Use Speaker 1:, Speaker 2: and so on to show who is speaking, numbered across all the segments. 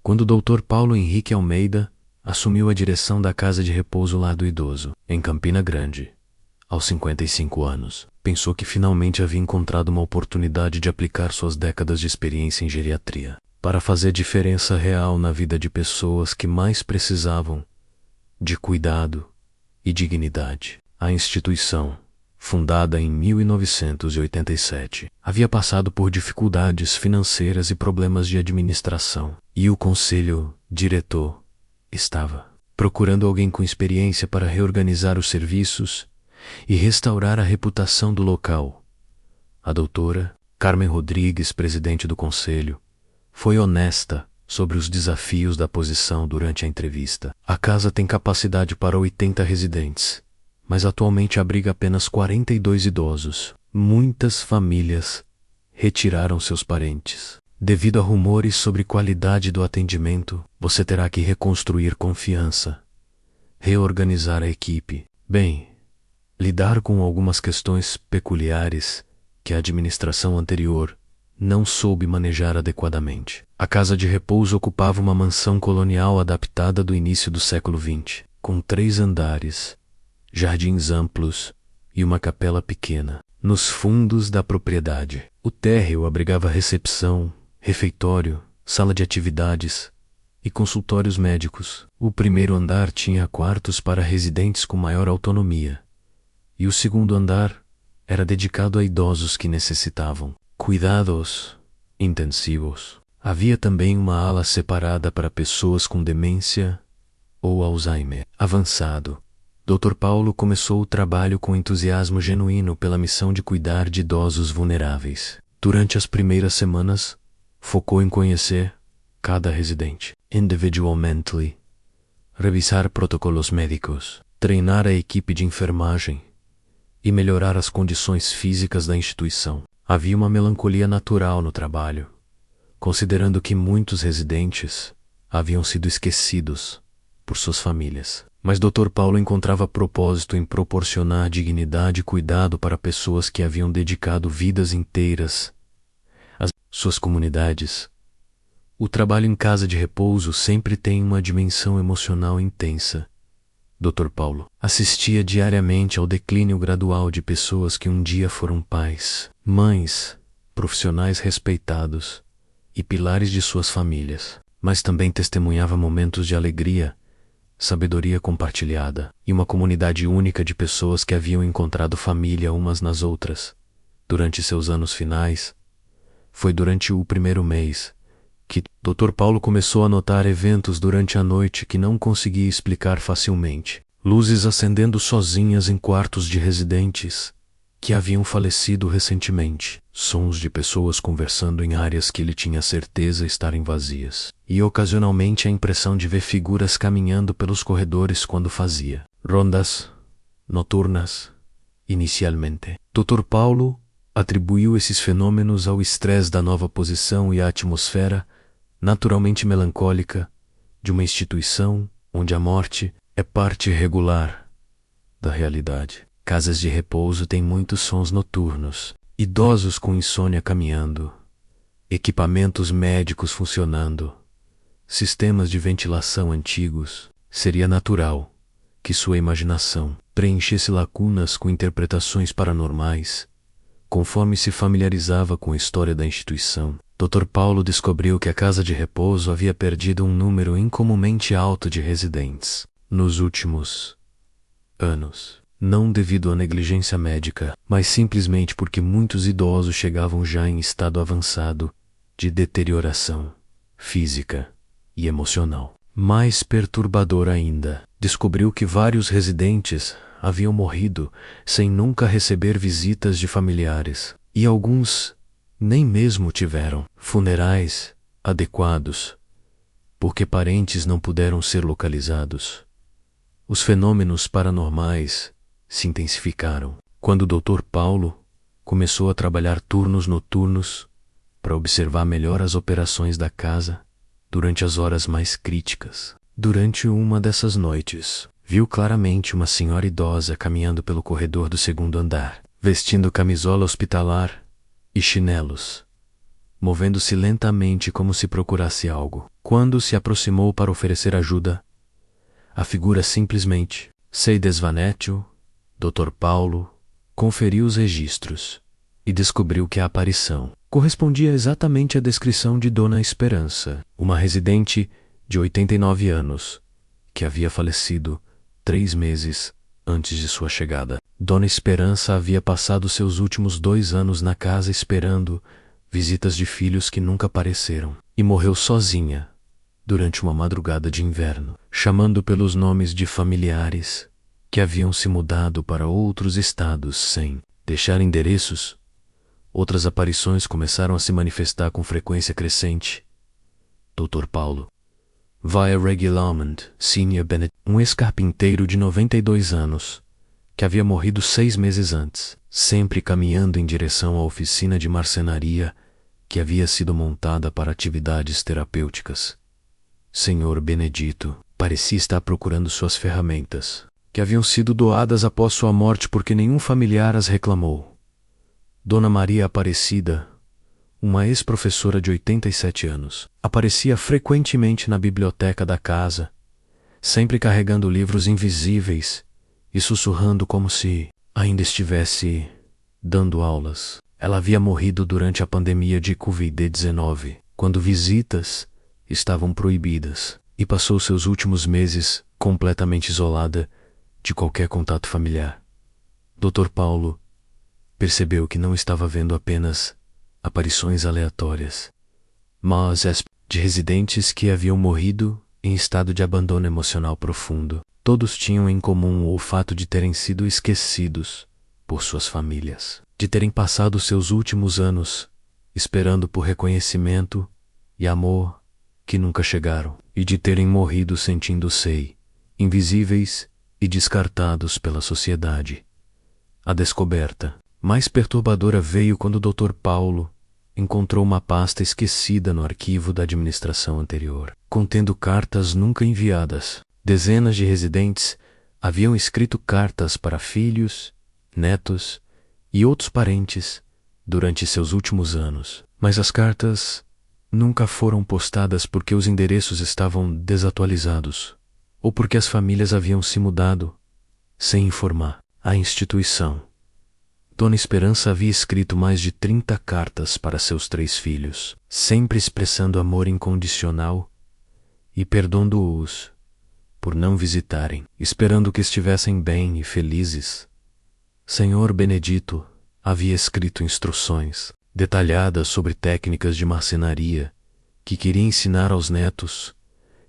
Speaker 1: quando o Dr. Paulo Henrique Almeida assumiu a direção da Casa de Repouso Lar do Idoso, em Campina Grande, aos 55 anos. Pensou que finalmente havia encontrado uma oportunidade de aplicar suas décadas de experiência em geriatria para fazer diferença real na vida de pessoas que mais precisavam de cuidado e dignidade. A instituição, fundada em 1987, havia passado por dificuldades financeiras e problemas de administração, e o conselho diretor estava procurando alguém com experiência para reorganizar os serviços e restaurar a reputação do local. A doutora Carmen Rodrigues, presidente do conselho, foi honesta sobre os desafios da posição durante a entrevista. A casa tem capacidade para 80 residentes, mas atualmente abriga apenas 42 idosos. Muitas famílias retiraram seus parentes. Devido a rumores sobre qualidade do atendimento, você terá que reconstruir confiança, reorganizar a equipe. Bem, lidar com algumas questões peculiares que a administração anterior não soube manejar adequadamente. A Casa de Repouso ocupava uma mansão colonial adaptada do início do século XX, com 3 andares, jardins amplos e uma capela pequena. Nos fundos da propriedade, o térreo abrigava recepção, refeitório, sala de atividades e consultórios médicos. O primeiro andar tinha quartos para residentes com maior autonomia, e o segundo andar era dedicado a idosos que necessitavam cuidados intensivos. Havia também uma ala separada para pessoas com demência ou Alzheimer avançado. Dr. Paulo começou o trabalho com entusiasmo genuíno pela missão de cuidar de idosos vulneráveis. Durante as primeiras semanas, focou em conhecer cada residente individualmente, revisar protocolos médicos, treinar a equipe de enfermagem e melhorar as condições físicas da instituição. Havia uma melancolia natural no trabalho, considerando que muitos residentes haviam sido esquecidos por suas famílias. Mas Dr. Paulo encontrava propósito em proporcionar dignidade e cuidado para pessoas que haviam dedicado vidas inteiras às suas comunidades. O trabalho em casa de repouso sempre tem uma dimensão emocional intensa. Dr. Paulo assistia diariamente ao declínio gradual de pessoas que um dia foram pais, mães, profissionais respeitados e pilares de suas famílias, mas também testemunhava momentos de alegria, sabedoria compartilhada e uma comunidade única de pessoas que haviam encontrado família umas nas outras. Durante seus anos finais, foi durante o primeiro mês que Dr. Paulo começou a notar eventos durante a noite que não conseguia explicar facilmente. Luzes acendendo sozinhas em quartos de residentes que haviam falecido recentemente. Sons de pessoas conversando em áreas que ele tinha certeza estarem vazias. E ocasionalmente a impressão de ver figuras caminhando pelos corredores quando fazia rondas noturnas. Inicialmente, Dr. Paulo atribuiu esses fenômenos ao estresse da nova posição e à atmosfera naturalmente melancólica de uma instituição onde a morte é parte regular da realidade. Casas de repouso têm muitos sons noturnos, idosos com insônia caminhando, equipamentos médicos funcionando, sistemas de ventilação antigos. Seria natural que sua imaginação preenchesse lacunas com interpretações paranormais, conforme se familiarizava com a história da instituição. Dr. Paulo descobriu que a casa de repouso havia perdido um número incomumente alto de residentes nos últimos anos, não devido à negligência médica, mas simplesmente porque muitos idosos chegavam já em estado avançado de deterioração física e emocional. Mais perturbador ainda, descobriu que vários residentes haviam morrido sem nunca receber visitas de familiares, e alguns nem mesmo tiveram funerais adequados, porque parentes não puderam ser localizados. Os fenômenos paranormais se intensificaram quando o Dr. Paulo começou a trabalhar turnos noturnos para observar melhor as operações da casa durante as horas mais críticas. Durante uma dessas noites, viu claramente uma senhora idosa caminhando pelo corredor do segundo andar, vestindo camisola hospitalar e chinelos. movendo-se lentamente como se procurasse algo. Quando se aproximou para oferecer ajuda, a figura simplesmente se desvaneceu. Dr. Paulo conferiu os registros e descobriu que a aparição correspondia exatamente à descrição de Dona Esperança, uma residente de 89 anos, que havia falecido 3 meses antes de sua chegada. Dona Esperança havia passado seus últimos 2 anos na casa esperando visitas de filhos que nunca apareceram, e morreu sozinha durante uma madrugada de inverno, chamando pelos nomes de familiares que haviam se mudado para outros estados sem deixar endereços. Outras aparições começaram a se manifestar com frequência crescente. Dr. Paulo Via regularmente, Sr. Bennett, um ex-carpinteiro de 92 anos, que havia morrido 6 meses antes, sempre caminhando em direção à oficina de marcenaria que havia sido montada para atividades terapêuticas. Sr. Benedito parecia estar procurando suas ferramentas, que haviam sido doadas após sua morte porque nenhum familiar as reclamou. Dona Maria Aparecida, uma ex-professora de 87 anos, aparecia frequentemente na biblioteca da casa, sempre carregando livros invisíveis e sussurrando como se ainda estivesse dando aulas. Ela havia morrido durante a pandemia de Covid-19, quando visitas estavam proibidas, e passou seus últimos meses completamente isolada de qualquer contato familiar. Dr. Paulo percebeu que não estava vendo apenas aparições aleatórias, mas de residentes que haviam morrido em estado de abandono emocional profundo. Todos tinham em comum o fato de terem sido esquecidos por suas famílias, de terem passado seus últimos anos esperando por reconhecimento e amor que nunca chegaram, e de terem morrido sentindo-se invisíveis e descartados pela sociedade. A descoberta mais perturbadora veio quando o Dr. Paulo encontrou uma pasta esquecida no arquivo da administração anterior, contendo cartas nunca enviadas. Dezenas de residentes haviam escrito cartas para filhos, netos e outros parentes durante seus últimos anos, mas as cartas nunca foram postadas porque os endereços estavam desatualizados ou porque as famílias haviam se mudado sem informar a instituição. Dona Esperança havia escrito mais de 30 cartas para seus 3 filhos, sempre expressando amor incondicional e perdoando-os por não visitarem, esperando que estivessem bem e felizes. Sr. Benedito havia escrito instruções detalhadas sobre técnicas de marcenaria que queria ensinar aos netos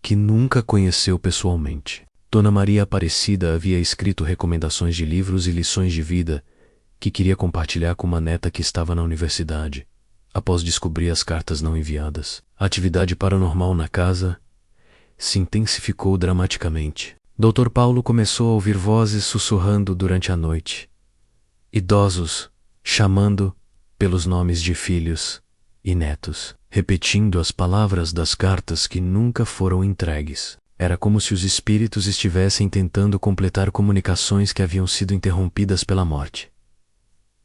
Speaker 1: que nunca conheceu pessoalmente. Dona Maria Aparecida havia escrito recomendações de livros e lições de vida que queria compartilhar com uma neta que estava na universidade. Após descobrir as cartas não enviadas, a atividade paranormal na casa se intensificou dramaticamente. Dr. Paulo começou a ouvir vozes sussurrando durante a noite, idosos chamando pelos nomes de filhos e netos, repetindo as palavras das cartas que nunca foram entregues. Era como se os espíritos estivessem tentando completar comunicações que haviam sido interrompidas pela morte.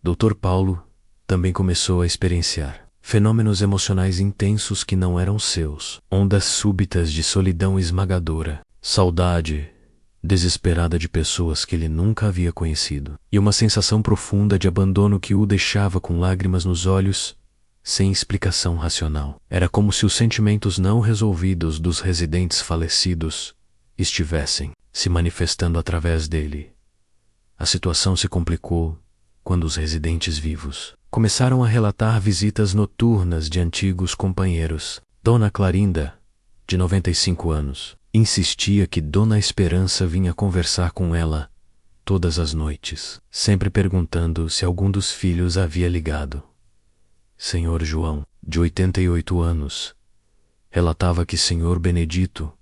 Speaker 1: Dr. Paulo também começou a experienciar fenômenos emocionais intensos que não eram seus, ondas súbitas de solidão esmagadora, saudade desesperada de pessoas que ele nunca havia conhecido, e uma sensação profunda de abandono que o deixava com lágrimas nos olhos, sem explicação racional. Era como se os sentimentos não resolvidos dos residentes falecidos estivessem se manifestando através dele. A situação se complicou quando os residentes vivos começaram a relatar visitas noturnas de antigos companheiros. Dona Clarinda, de 95 anos, insistia que Dona Esperança vinha conversar com ela todas as noites, sempre perguntando se algum dos filhos havia ligado. Senhor João, de 88 anos, relatava que Senhor Benedito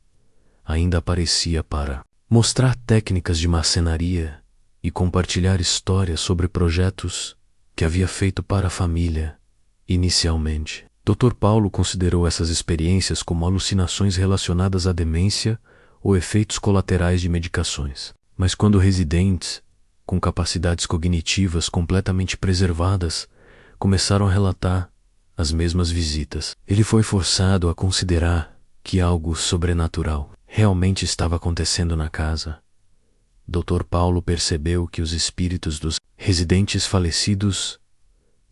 Speaker 1: ainda aparecia para mostrar técnicas de marcenaria e compartilhar histórias sobre projetos que havia feito para a família. Inicialmente, Dr. Paulo considerou essas experiências como alucinações relacionadas à demência ou efeitos colaterais de medicações. Mas quando residentes, com capacidades cognitivas completamente preservadas, começaram a relatar as mesmas visitas. Ele foi forçado a considerar que algo sobrenatural realmente estava acontecendo na casa. Dr. Paulo percebeu que os espíritos dos residentes falecidos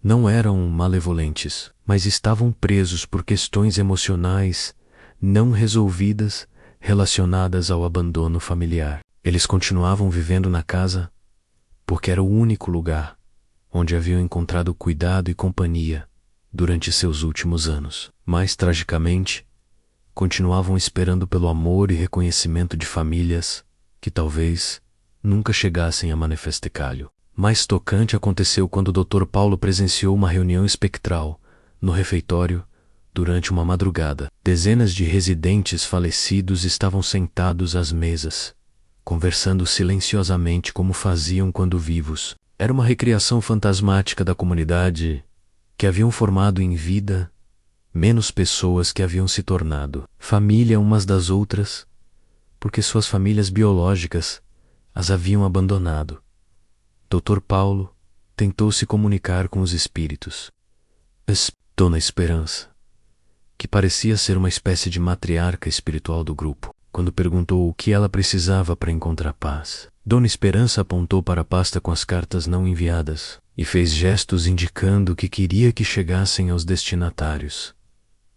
Speaker 1: não eram malevolentes, mas estavam presos por questões emocionais não resolvidas relacionadas ao abandono familiar. Eles continuavam vivendo na casa porque era o único lugar onde haviam encontrado cuidado e companhia durante seus últimos anos. Mais tragicamente, continuavam esperando pelo amor e reconhecimento de famílias que talvez nunca chegassem a manifestar-lhe. Mais tocante aconteceu quando o Dr. Paulo presenciou uma reunião espectral no refeitório durante uma madrugada. Dezenas de residentes falecidos estavam sentados às mesas, conversando silenciosamente como faziam quando vivos. Era uma recriação fantasmática da comunidade que haviam formado em vida menos pessoas que haviam se tornado família umas das outras, porque suas famílias biológicas as haviam abandonado. Dr. Paulo tentou se comunicar com os espíritos. Dona Esperança, que parecia ser uma espécie de matriarca espiritual do grupo, quando perguntou o que ela precisava para encontrar paz. Dona Esperança apontou para a pasta com as cartas não enviadas e fez gestos indicando que queria que chegassem aos destinatários.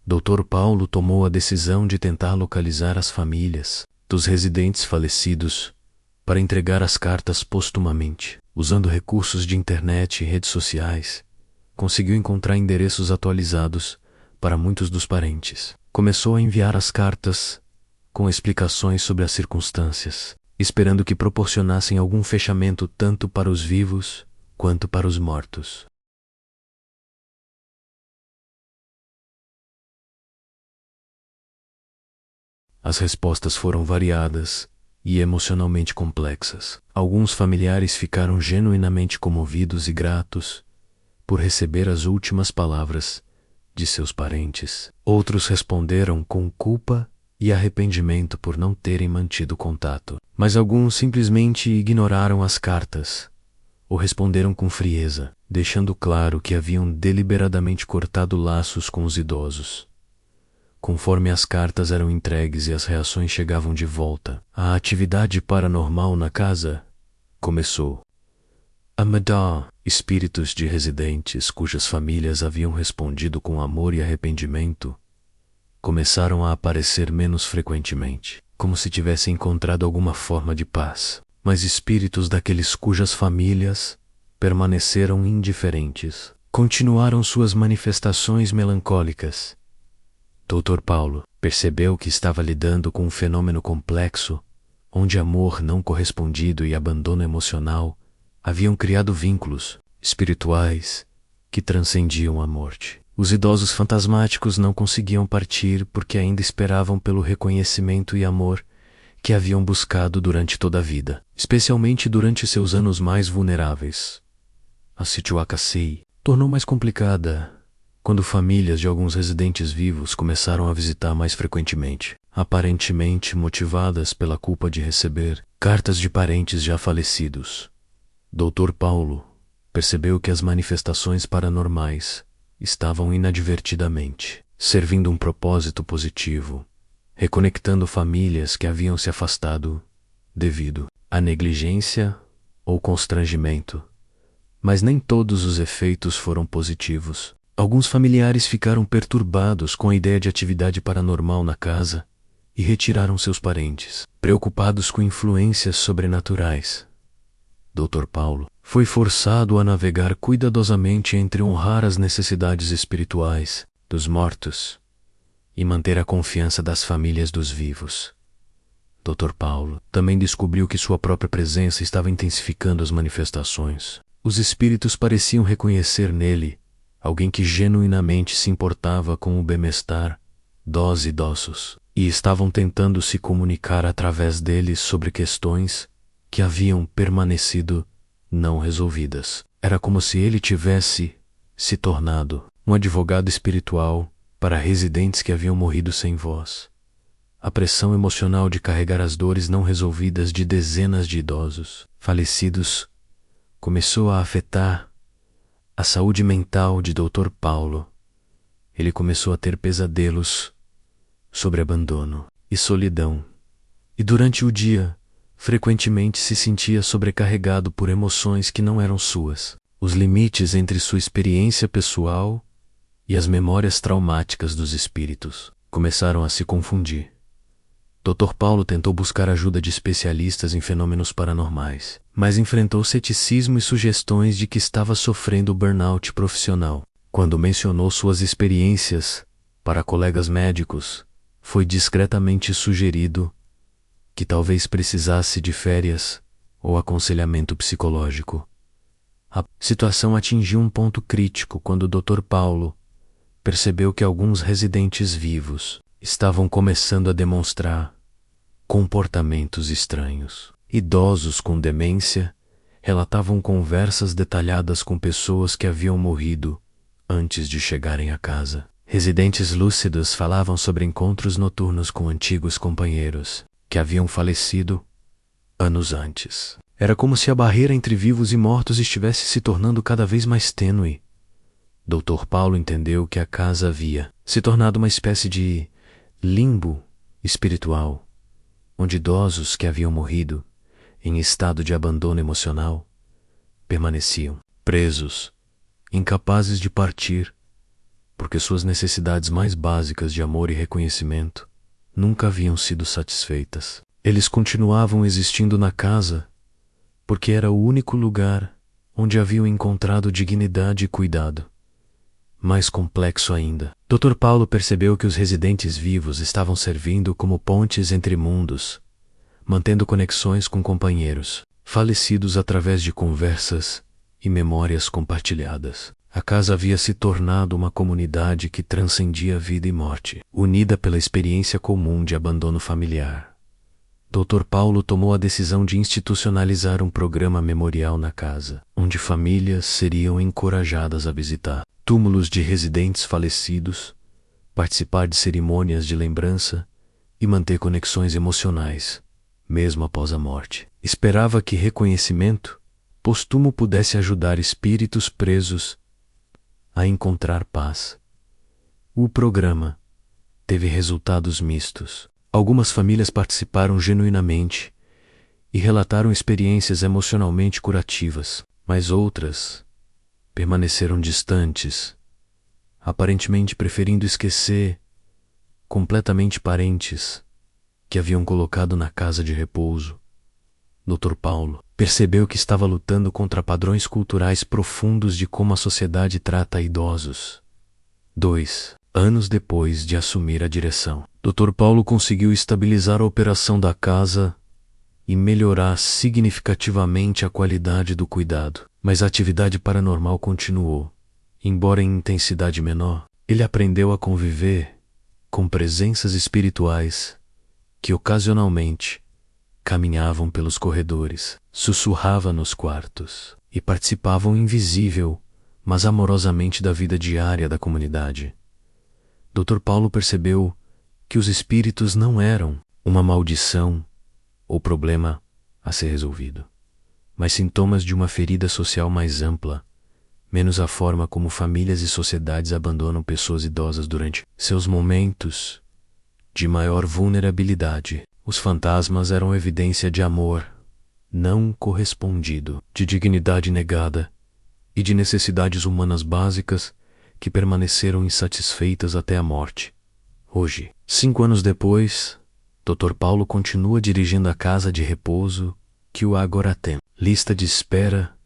Speaker 1: Dr. Paulo tomou a decisão de tentar localizar as famílias dos residentes falecidos para entregar as cartas postumamente. Usando recursos de internet e redes sociais, conseguiu encontrar endereços atualizados para muitos dos parentes. Começou a enviar as cartas com explicações sobre as circunstâncias, esperando que proporcionassem algum fechamento tanto para os vivos quanto para os mortos. As respostas foram variadas e emocionalmente complexas. Alguns familiares ficaram genuinamente comovidos e gratos por receber as últimas palavras de seus parentes. Outros responderam com culpa e arrependimento por não terem mantido contato. Mas alguns simplesmente ignoraram as cartas ou responderam com frieza, deixando claro que haviam deliberadamente cortado laços com os idosos. Conforme as cartas eram entregues e as reações chegavam de volta, a atividade paranormal na casa começou. Espíritos de residentes cujas famílias haviam respondido com amor e arrependimento começaram a aparecer menos frequentemente, como se tivessem encontrado alguma forma de paz. Mas espíritos daqueles cujas famílias permaneceram indiferentes continuaram suas manifestações melancólicas. Dr. Paulo percebeu que estava lidando com um fenômeno complexo, onde amor não correspondido e abandono emocional haviam criado vínculos espirituais que transcendiam a morte. Os idosos fantasmáticos não conseguiam partir porque ainda esperavam pelo reconhecimento e amor que haviam buscado durante toda a vida, especialmente durante seus anos mais vulneráveis. A situação tornou mais complicada quando famílias de alguns residentes vivos começaram a visitar mais frequentemente, aparentemente motivadas pela culpa de receber cartas de parentes já falecidos. Dr. Paulo percebeu que as manifestações paranormais estavam inadvertidamente servindo um propósito positivo, reconectando famílias que haviam se afastado devido à negligência ou constrangimento. Mas nem todos os efeitos foram positivos. Alguns familiares ficaram perturbados com a ideia de atividade paranormal na casa e retiraram seus parentes, preocupados com influências sobrenaturais. Dr. Paulo foi forçado a navegar cuidadosamente entre honrar as necessidades espirituais dos mortos e manter a confiança das famílias dos vivos. Dr. Paulo também descobriu que sua própria presença estava intensificando as manifestações. Os espíritos pareciam reconhecer nele alguém que genuinamente se importava com o bem-estar dos idosos e estavam tentando se comunicar através deles sobre questões que haviam permanecido não resolvidas. Era como se ele tivesse se tornado um advogado espiritual para residentes que haviam morrido sem voz. A pressão emocional de carregar as dores não resolvidas de dezenas de idosos falecidos começou a afetar a saúde mental de Dr. Paulo ele começou a ter pesadelos sobre abandono e solidão. E durante o dia, frequentemente se sentia sobrecarregado por emoções que não eram suas. Os limites entre sua experiência pessoal e as memórias traumáticas dos espíritos começaram a se confundir. Dr. Paulo tentou buscar ajuda de especialistas em fenômenos paranormais, mas enfrentou ceticismo e sugestões de que estava sofrendo burnout profissional. Quando mencionou suas experiências para colegas médicos, foi discretamente sugerido que talvez precisasse de férias ou aconselhamento psicológico. A situação atingiu um ponto crítico quando o Dr. Paulo percebeu que alguns residentes vivos estavam começando a demonstrar comportamentos estranhos. Idosos com demência relatavam conversas detalhadas com pessoas que haviam morrido antes de chegarem a casa. Residentes lúcidos falavam sobre encontros noturnos com antigos companheiros que haviam falecido anos antes. Era como se a barreira entre vivos e mortos estivesse se tornando cada vez mais tênue. Dr. Paulo entendeu que a casa havia se tornado uma espécie de limbo espiritual, onde idosos que haviam morrido em estado de abandono emocional permaneciam presos, incapazes de partir, porque suas necessidades mais básicas de amor e reconhecimento nunca haviam sido satisfeitas. Eles continuavam existindo na casa porque era o único lugar onde haviam encontrado dignidade e cuidado. Mais complexo ainda, Dr. Paulo percebeu que os residentes vivos estavam servindo como pontes entre mundos, mantendo conexões com companheiros falecidos através de conversas e memórias compartilhadas. A casa havia se tornado uma comunidade que transcendia vida e morte, unida pela experiência comum de abandono familiar. Dr. Paulo tomou a decisão de institucionalizar um programa memorial na casa, onde famílias seriam encorajadas a visitar túmulos de residentes falecidos, participar de cerimônias de lembrança e manter conexões emocionais, mesmo após a morte. Esperava que reconhecimento póstumo pudesse ajudar espíritos presos a encontrar paz. O programa teve resultados mistos. Algumas famílias participaram genuinamente e relataram experiências emocionalmente curativas, mas outras permaneceram distantes, aparentemente preferindo esquecer completamente parentes que haviam colocado na casa de repouso. Dr. Paulo percebeu que estava lutando contra padrões culturais profundos de como a sociedade trata idosos. 2 anos depois de assumir a direção, Dr. Paulo conseguiu estabilizar a operação da casa e melhorar significativamente a qualidade do cuidado. Mas a atividade paranormal continuou. Embora em intensidade menor, ele aprendeu a conviver com presenças espirituais que ocasionalmente caminhavam pelos corredores, sussurravam nos quartos e participavam invisível, mas amorosamente da vida diária da comunidade. Dr. Paulo percebeu que os espíritos não eram uma maldição ou problema a ser resolvido, mas sintomas de uma ferida social mais ampla, menos a forma como famílias e sociedades abandonam pessoas idosas durante seus momentos de maior vulnerabilidade. Os fantasmas eram evidência de amor não correspondido, de dignidade negada e de necessidades humanas básicas que permaneceram insatisfeitas até a morte. Hoje, 5 anos depois, Dr. Paulo continua dirigindo a casa de repouso que o agora tem lista de espera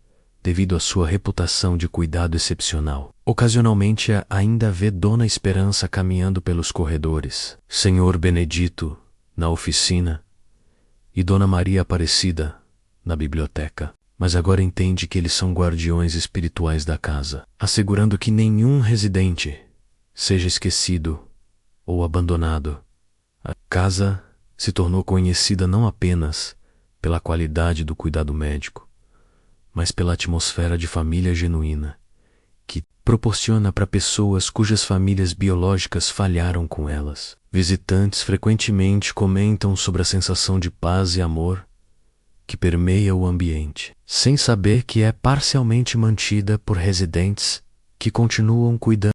Speaker 1: devido à sua reputação de cuidado excepcional. Ocasionalmente ainda vê Dona Esperança caminhando pelos corredores, Senhor Benedito na oficina e Dona Maria Aparecida na biblioteca. Mas agora entende que eles são guardiões espirituais da casa, assegurando que nenhum residente seja esquecido ou abandonado. A casa se tornou conhecida não apenas pela qualidade do cuidado médico, mas pela atmosfera de família genuína, que proporciona para pessoas cujas famílias biológicas falharam com elas. Visitantes frequentemente comentam sobre a sensação de paz e amor que permeia o ambiente, sem saber que é parcialmente mantida por residentes que continuam cuidando